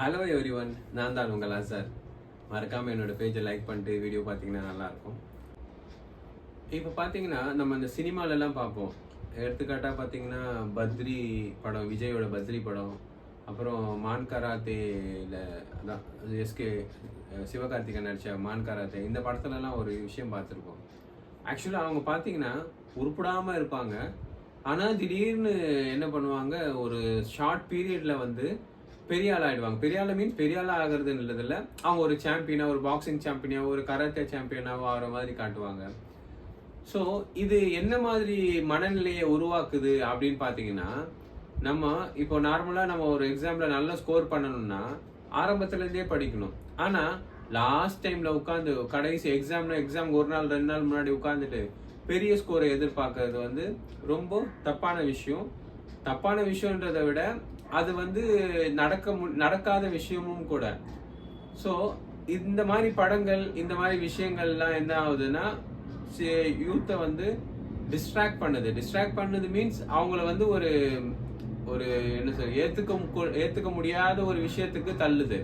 Hello every one, நான் தான் உங்கள் அசார். மறக்காமல் என்னோட பேஜை லைக் பண்ணிட்டு வீடியோ பார்த்தீங்கன்னா நல்லாயிருக்கும். இப்போ பார்த்தீங்கன்னா நம்ம இந்த சினிமாலெல்லாம் பார்ப்போம். எடுத்துக்காட்டாக பார்த்தீங்கன்னா பத்ரி படம், விஜயோட பத்ரி படம், அப்புறம் மான் கராத்தேல அதான் எஸ்கே சிவகார்த்திகேயன் நடித்த மான் கராத்தே, இந்த படத்துலலாம் ஒரு விஷயம் பார்த்துருப்போம். ஆக்சுவலாக அவங்க பார்த்தீங்கன்னா உருப்படாமல் இருப்பாங்க. ஆனால் திடீர்னு என்ன பண்ணுவாங்க, ஒரு ஷார்ட் பீரியடில் வந்து பெரிய ஆள் ஆயிடுவாங்க. பெரிய ஆள் மீன்ஸ் பெரிய ஆள் ஆகிறதுன்றதில்ல, அவங்க ஒரு சாம்பியனா, ஒரு பாக்ஸிங் சாம்பியனா, ஒரு கராத்தே சாம்பியனாவோ ஆகிற மாதிரி காட்டுவாங்க. ஸோ இது என்ன மாதிரி மனநிலையை உருவாக்குது அப்படின்னு பார்த்தீங்கன்னா, நம்ம இப்போ நார்மலாக நம்ம ஒரு எக்ஸாமில் நல்ல ஸ்கோர் பண்ணணும்னா ஆரம்பத்துலேருந்தே படிக்கணும். ஆனால் லாஸ்ட் டைமில் உட்காந்து கடைசி எக்ஸாம் ஒரு நாள் 2 நாள் முன்னாடி உட்காந்துட்டு பெரிய ஸ்கோரை எதிர்பார்க்கறது வந்து ரொம்ப தப்பான விஷயம். தப்பான விஷயன்றதை விட அது வந்து நடக்காத விஷயமும் கூட. ஸோ இந்த மாதிரி படங்கள், இந்த மாதிரி விஷயங்கள்லாம் என்ன ஆகுதுன்னா, யூத்தை வந்து டிஸ்ட்ராக்ட் பண்ணுது மீன்ஸ் அவங்கள வந்து ஒரு ஒரு என்ன சொல்ற ஏத்துக்க முடியாத ஒரு விஷயத்துக்கு தள்ளுது.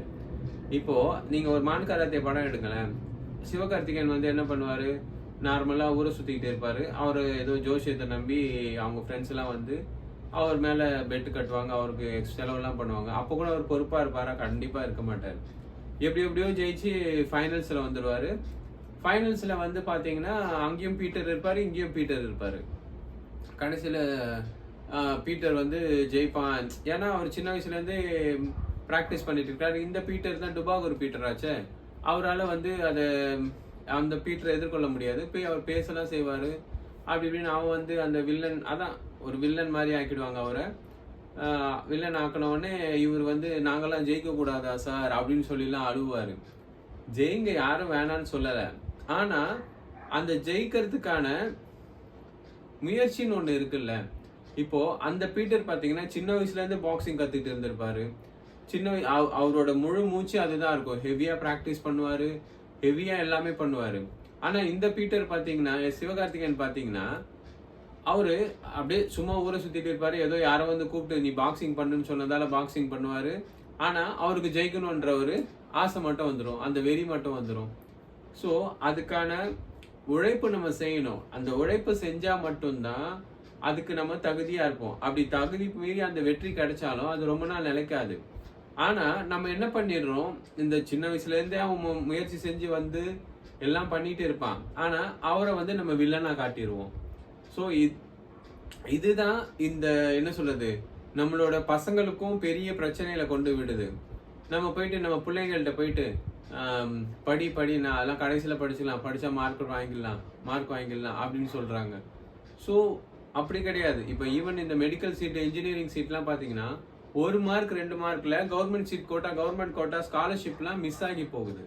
இப்போ நீங்க ஒரு மான் கராத்தே படம் எடுங்களேன். சிவகார்த்திகேயன் வந்து என்ன பண்ணுவாரு, நார்மலா ஊரை சுத்திக்கிட்டே இருப்பாரு. அவரு ஏதோ ஜோசியத்தை நம்பி அவங்க ஃப்ரெண்ட்ஸ் எல்லாம் வந்து அவர் மேல பெட்டு கட்டுவாங்க, அவருக்கு செலவுலாம் பண்ணுவாங்க. அப்போ கூட அவர் பொறுப்பா இருப்பாரா? கண்டிப்பா இருக்க மாட்டார். எப்படியோ ஜெயிச்சு ஃபைனல்ஸ்ல வந்துடுவாரு. ஃபைனல்ஸ்ல வந்து பாத்தீங்கன்னா அங்கேயும் பீட்டர் இருப்பாரு, இங்கேயும் பீட்டர் இருப்பாரு. கடைசியில பீட்டர் வந்து ஜெயிப்பான். ஏன்னா அவர் சின்ன வயசுல இருந்தே பிராக்டிஸ் பண்ணிட்டு இருக்காரு. இந்த பீட்டர் தான் டுபாகூர் பீட்டர் ஆச்சே. அவரால் வந்து அந்த பீட்டரை எதிர்கொள்ள முடியாது. போய் அவர் பேசலாம் செய்வாரு. அப்படி இப்படின்னு அவன் வந்து அந்த வில்லன், அதான் ஒரு வில்லன் மாதிரி ஆக்கிடுவாங்க அவரை. வில்லன் ஆக்கின உடனே இவர் வந்து நாங்கெல்லாம் ஜெயிக்க கூடாதா சார் அப்படின்னு சொல்லிலாம் அழுவாரு. ஜெயிங்க, யாரும் வேணான்னு சொல்லலை. ஆனா அந்த ஜெயிக்கிறதுக்கான முயற்சின்னு ஒண்ணு இருக்குல்ல. இப்போ அந்த பீட்டர் பாத்தீங்கன்னா சின்ன வயசுல இருந்து பாக்ஸிங் கத்துக்கிட்டு இருந்திருப்பாரு. அவரோட முழு மூச்சு அதுதான் இருக்கும். ஹெவியா பிராக்டிஸ் பண்ணுவாரு, ஹெவியா எல்லாமே பண்ணுவாரு. ஆனா இந்த பீட்டர் பாத்தீங்கன்னா, சிவகார்த்திகேயன் பாத்தீங்கன்னா, அவரு அப்படியே சும்மா ஊரை சுத்திட்டு இருப்பாரு. ஏதோ யாரோ வந்து கூப்பிட்டு நீ பாக்ஸிங் பண்ணுன்னு சொன்னதால பாக்ஸிங் பண்ணுவாரு. ஆனா அவருக்கு ஜெயிக்கணும்ன்ற ஒரு ஆசை மட்டும் வந்துடும், அந்த வெறி மட்டும் வந்துடும். ஸோ அதுக்கான உழைப்பு நம்ம செய்யணும். அந்த உழைப்பு செஞ்சா மட்டும்தான் அதுக்கு நம்ம தகுதியா இருப்போம். அப்படி தகுதி மீறி அந்த வெற்றி கிடைச்சாலும் அது ரொம்ப நாள் நிலைக்காது. ஆனா நம்ம என்ன பண்ணிடுறோம், இந்த சின்ன வயசுல இருந்தே அவன் முயற்சி செஞ்சு வந்து எல்லாம் பண்ணிட்டு இருப்பான். ஆனா அவரை வந்து நம்ம வில்லனா காட்டிடுவோம். ஸோ இதுதான் இந்த என்ன சொல்றது, நம்மளோட பசங்களுக்கும் பெரிய பிரச்சனையில கொண்டு விடுது. நம்ம போயிட்டு நம்ம பிள்ளைங்கள்ட்ட போயிட்டு படி நான் அதெல்லாம் கடைசியில் படிச்சுக்கலாம், படிச்சா மார்க் வாங்கிடலாம் அப்படின்னு சொல்றாங்க. ஸோ அப்படி கிடையாது. இப்போ ஈவன் இந்த மெடிக்கல் சீட், இன்ஜினியரிங் சீட்லாம் பார்த்தீங்கன்னா 1 மார்க் 2 மார்க்ல கவர்மெண்ட் கோட்டா ஸ்காலர்ஷிப்லாம் மிஸ் ஆகி போகுது.